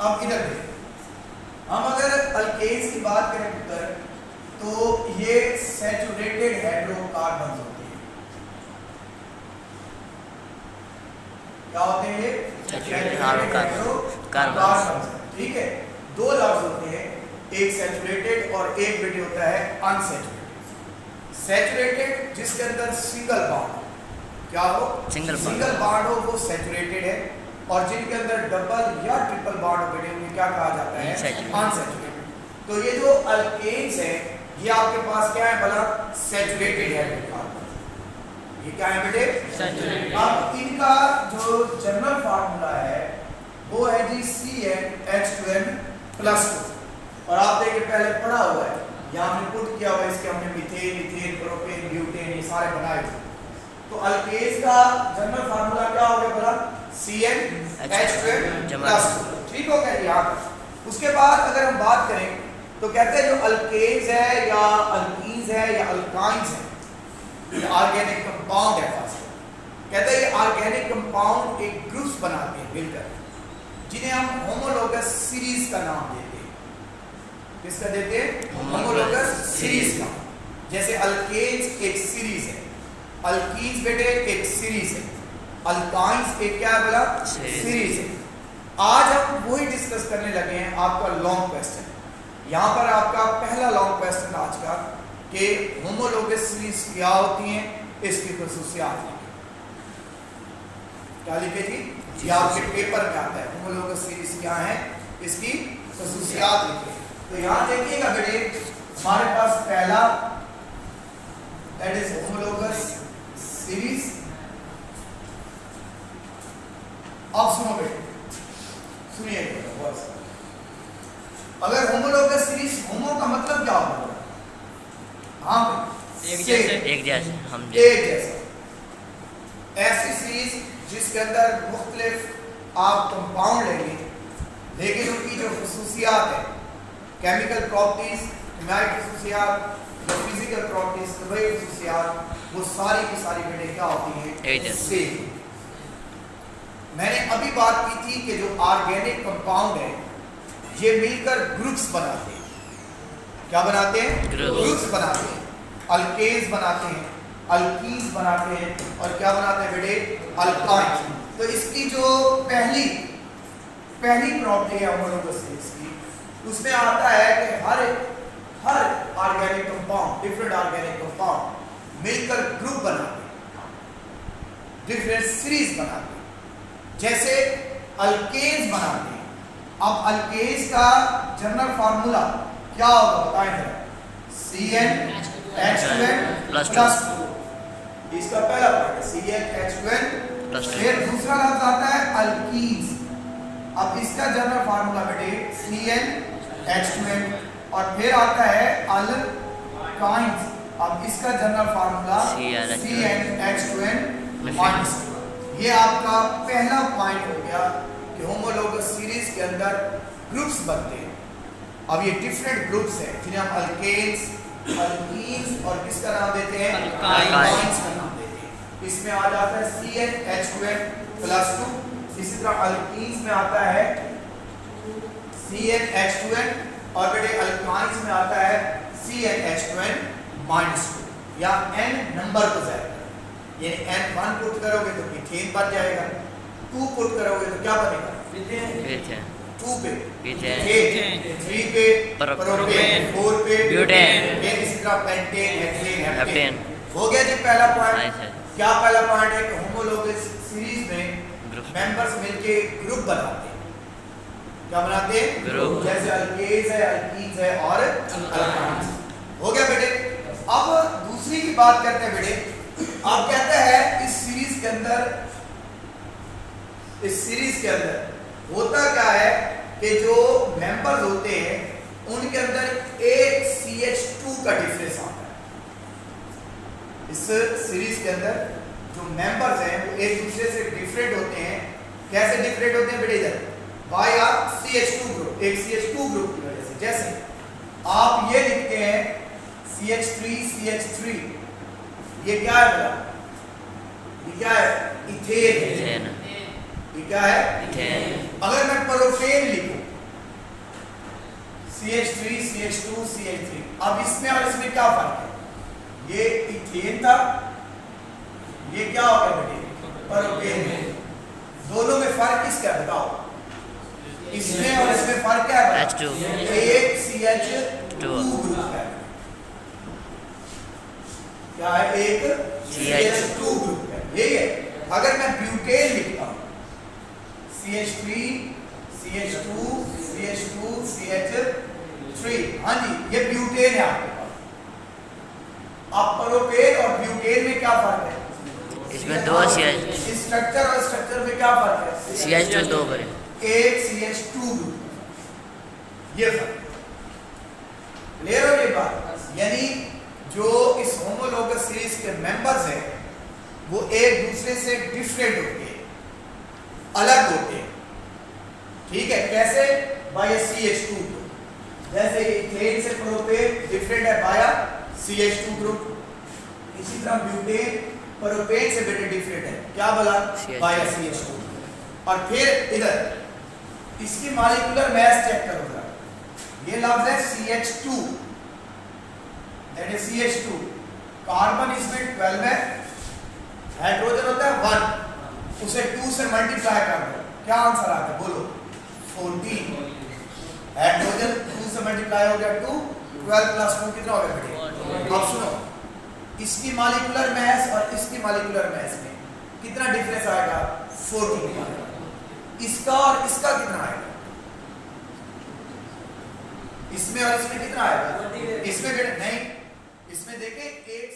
अब इधर देखिए, हम अगर अल्केन्स की बात करें पुत्र, तो ये सैचुरेटेड हाइड्रोकार्बन होते हैं। क्या होते हैं ये? Saturated hydrocarbon. ठीक है, दो लफ्ज होते हैं, एक सैचुरेटेड और एक बेटे होता है अनसैचुरेटेड। सैचुरेटेड जिसके अंदर सिंगल बॉन्ड, क्या हो? सिंगल बॉन्ड हो, वो सैचुरेटेड है। और जिनके अंदर डबल या ट्रिपल बॉन्ड हो बेटे, उन्हें क्या कहा जाता है? अनसैचुरेटेड। तो ये जो अल्केन्स है, ये आपके पास क्या है भला? सैचुरेटेड है कार्बन। ये क्या है बेटे? सैचुरेटेड। अब इनका जो जनरल फार्मूला है वो है जी CnH2n+2। और आप देखिए पहले पढ़ा हुआ है, यहाँ हमने पुट किया हुआ है, इसके हमने मीथेन, इथेन, प्रोपेन, ब्यूटेन ये सारे बनाए हुए। तो अल्केन्स का जनरल फार्मूला क्या हो गया भला? CnH2n+2। ठीक हो गया यहाँ तक। उसके बाद अगर हम बात करें तो कहते हैं जो अल्केन्स है या अल्कीन्स है या अल्काइंस है, ये ऑर्गेनिक कंपाउंड है। कहते हैं ये ऑर्गेनिक कंपाउंड एक ग्रुप्स बनाते हैं मिलकर, जिन्हें हम होमोलोगस सीरीज का नाम देते हैं। किसका देते हैं? होमोलोगस सीरीज का। जैसे अल्केन्स एक सीरीज है, अल्कीन्स बेटे एक सीरीज है, अल्काइंस एक क्या है बोला? सीरीज है। आज हम वही डिस्कस करने लगे हैं, आपका लॉन्ग क्वेश्चन। यहाँ पर आपका पहला लॉन्ग क्वेश्चन आज का कि होमोलोगस सीरीज क्या होती हैं, इसकी खसूसियात लिखिए। क्या लिखे जी? ये आपके पेपर में आता है, होमोलोगस सीरीज क्या है, इसकी खसूसियात लिखिए। तो यहाँ देखिएगा बेटे, हमारे पास पहला दैट इज होमोलोगस सीरीज। अब सुनो बेटे, सुनिएगा, अगर होमोलोगस सीरीज, होमो का मतलब क्या होगा? हाँ, एक जैसे हम एक जैसा। ऐसी सीरीज जिसके अंदर मुख्तलिफ आप कंपाउंड लेंगे, लेकिन उनकी जो खसूसियात है, केमिकल प्रॉपर्टीज, केमिकल खसूसियात, जो फिजिकल प्रॉपर्टीज, वही खसूसियात, वो सारी की सारी बेटे क्या होती हैं? सेम। मैंने अभी बात की थी कि जो ऑर्गेनिक कंपाउंड है, ये मिलकर ग्रुप्स बनाते हैं। क्या बनाते हैं? ग्रुप्स बनाते हैं। अल्केन्स बनाते हैं, अल्कीन्स बनाते हैं, और क्या बनाते हैं बेटे? अल्काइंस। तो इसकी जो पहली प्रॉपर्टी है होमोलोगस सीरीज की, उसमें आता है कि हर organic compound, different organic compound मिलकर ग्रुप बनाते हैं, डिफरेंट सीरीज बनाते हैं। जैसे अल्केन्स बनाते हैं। अब अल्केन्स का जनरल फार्मूला क्या होगा बताएं जरा? CnH2n+2। इसका पहला पार्ट है CnH2n+2। फिर दूसरा लफ्ज आता है अल्कीन्स। अब इसका जनरल फार्मूला बेटे CnH2n, और फिर आता है अल्काइंस। अब इसका जनरल फार्मूला CnH2n-2। ये आपका पहला पॉइंट हो गया कि होमोलोगस सीरीज के अंदर ग्रुप्स बनते हैं। अब ये डिफरेंट ग्रुप्स हैं जिन्हें हम अल्केन्स, अल्कीन्स और किसका नाम देते हैं? अल्काइंस का नाम देते हैं। इसमें आ जाता है CnH2n+2। इसी तरह अल्कीन्स में आता है CnH2n, और बेटे अल्काइंस में आता है CnH2n-2, या n नंबर को जाएगा। यानी N1 पुट करोगे तो मीथेन बन जाएगा, 2 पुट करोगे तो क्या बनेगा? मीथेन। 2 पे मीथेन, 3 पे प्रोपेन, 4 पे ब्यूटेन, फिर इसी तरह पेंटेन, हेक्सेन, हेप्टेन। हो गया जी पहला पॉइंट। क्या पहला पॉइंट है कि होमोलोगस सीरीज में मेंबर्स मिलके ग्रुप बनाते हैं। क्या बनाते हैं? ग्रुप। जैसे अल्केन्स है, अल्कीन्स है और अल्काइंस। हो गया बेटे। अब दूसरी की बात करते हैं बेटे। आप कहते हैं इस सीरीज के अंदर होता क्या है कि जो मेंबर्स होते हैं उनके अंदर एक CH2 का डिफरेंस आता है। इस सीरीज के अंदर जो मेंबर्स हैं वो एक दूसरे से डिफरेंट होते हैं। कैसे डिफरेंट होते हैं बेटे? इधर बाय CH2 ग्रुप, एक CH2 ग्रुप की वजह से। जैसे आप ये लिखते हैं CH3, ये क्या है बेटा? ये क्या है? इथेन। ये क्या है? इथेन। अगर मैं प्रोपेन लिखूं CH3 CH2 CH3। अब इसमें और इसमें क्या फर्क है? ये इथेन था, ये क्या हो गया बेटे? प्रोपेन। दोनों में फर्क किसका है बताओ? इसमें और इसमें फर्क क्या है? H2 एक CH2 ग्रुप है। क्या है? एक CH2 ग्रुप है। यही है। अगर मैं ब्यूटेन लिखता हूं CH3 CH2 CH2 CH3, हाँ जी ये ब्यूटेन है आपके पास। अब प्रोपेन और ब्यूटेन में क्या फर्क है? इसमें दो CH स्ट्रक्चर और स्ट्रक्चर में क्या फर्क है? CH2 दो बड़े एक CH2 ग्रुप, ये फर्क। क्लियर हो ये बात? यानी जो इस होमोलोगस सीरीज के मेंबर्स हैं वो एक दूसरे से डिफरेंट होते हैं, अलग होते हैं। ठीक है? कैसे? By CH2 group. जैसे इथेन से प्रोपेन डिफरेंट है बाय CH2 ग्रुप, इसी तरह ब्यूटेन प्रोपेन से बेटे डिफरेंट है, क्या बोला? Bye CH2। और फिर इधर इसकी मॉलिक्यूलर मास चेक करो जरा। ये लफ्ज है CH2, that is CH2। Carbon इसमें 12 है, हाइड्रोजन होता है 1, उसे 2 से मल्टीप्लाई कर दो, क्या आंसर आता है? बोलो 14। हाइड्रोजन 2 से मल्टीप्लाई हो गया 2, 12 प्लस 2 कितना हो गया बेटे? अब सुनो, इसकी मॉलिक्यूलर मास और इसकी मॉलिक्यूलर मास में कितना डिफरेंस आएगा? 14। इसका और इसका कितना आएगा? इसमें और इसमें कितना आएगा? इसमें बेटे नहीं, इसमें देखें एक